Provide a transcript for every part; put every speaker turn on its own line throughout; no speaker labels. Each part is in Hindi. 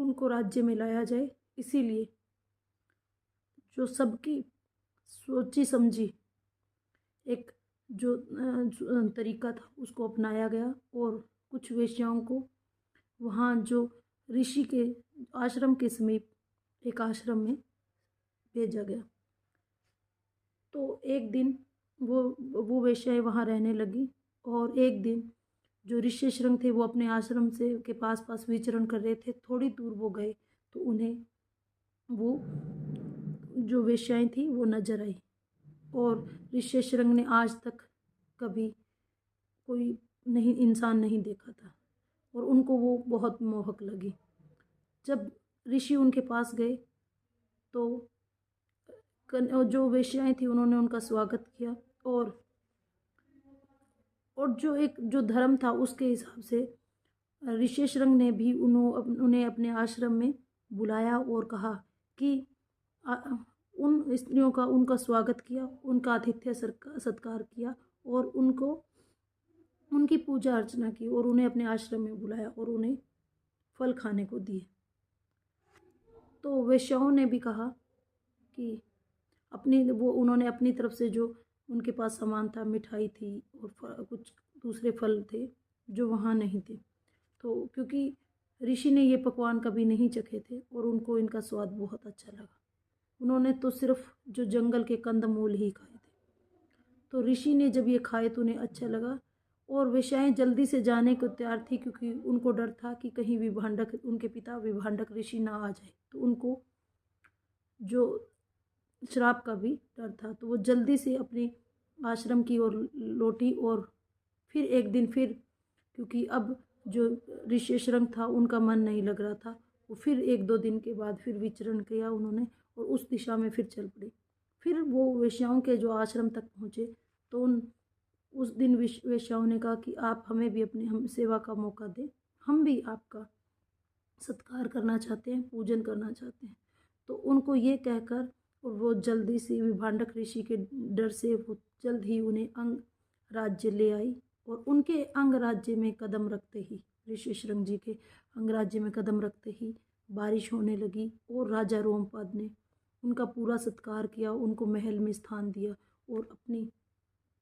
उनको राज्य में लाया जाए। इसीलिए जो सबकी सोची समझी एक जो तरीका था उसको अपनाया गया और कुछ वेश्याओं को वहाँ जो ऋषि के आश्रम के समीप एक आश्रम में भेजा गया। तो एक दिन वो वेश्याएं वहाँ रहने लगी और एक दिन जो ऋषि शृंग थे वो अपने आश्रम से के पास पास विचरण कर रहे थे। थोड़ी दूर वो गए तो उन्हें वो जो वेश्याएं थी वो नजर आई और ऋषि शृंग ने आज तक कभी कोई इंसान नहीं देखा था और उनको वो बहुत मोहक लगी। जब ऋषि उनके पास गए तो जो वेश्याएं थी उन्होंने उनका स्वागत किया और जो धर्म था उसके हिसाब से ऋषि शृंग ने भी उन्हें अपने आश्रम में बुलाया और कहा कि उन स्त्रियों का उनका स्वागत किया, उनका आतिथ्य सत्कार किया और उनकी पूजा अर्चना की और उन्हें अपने आश्रम में बुलाया और उन्हें फल खाने को दिए। तो वेश्याओं ने भी कहा कि उन्होंने अपनी तरफ से जो उनके पास सामान था, मिठाई थी और कुछ दूसरे फल थे जो वहाँ नहीं थे। तो क्योंकि ऋषि ने ये पकवान कभी नहीं चखे थे और उनको इनका स्वाद बहुत अच्छा लगा, उन्होंने तो सिर्फ जो जंगल के कंदमूल ही खाए थे। तो ऋषि ने जब ये खाए तो उन्हें अच्छा लगा और वेश्याएं जल्दी से जाने को तैयार थी क्योंकि उनको डर था कि कहीं उनके पिता विभांडक ऋषि ना आ जाए, तो उनको जो श्राप का भी डर था। तो वो जल्दी से अपने आश्रम की ओर लौटी और फिर एक दिन क्योंकि अब जो ऋषि शृंग था उनका मन नहीं लग रहा था, वो फिर 1-2 दिन के बाद फिर विचरण किया उन्होंने और उस दिशा में फिर चल पड़ी। फिर वो वेश्याओं के जो आश्रम तक पहुँचे तो उस दिन वेश्याओं ने कहा कि आप हमें भी हम सेवा का मौका दें, हम भी आपका सत्कार करना चाहते हैं, पूजन करना चाहते हैं। तो उनको ये कहकर और वो जल्दी से विभांडक ऋषि के डर से वो जल्द ही उन्हें अंग राज्य ले आई और उनके अंग राज्य में कदम रखते ही, ऋषि शृंग जी के अंग राज्य में कदम रखते ही बारिश होने लगी और राजा रोमपाद ने उनका पूरा सत्कार किया, उनको महल में स्थान दिया और अपनी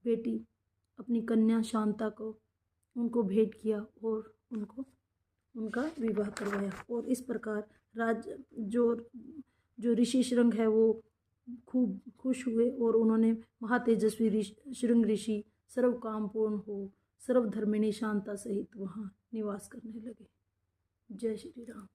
बेटी, अपनी कन्या शांता को उनको भेंट किया और उनका विवाह करवाया। और इस प्रकार जो ऋषि शृंग है वो खूब खुश हुए और उन्होंने महातेजस्वी शृंग ऋषि सर्व काम पूर्ण हो सर्वधर्मिणी शांता सहित वहाँ निवास करने लगे। जय श्री राम।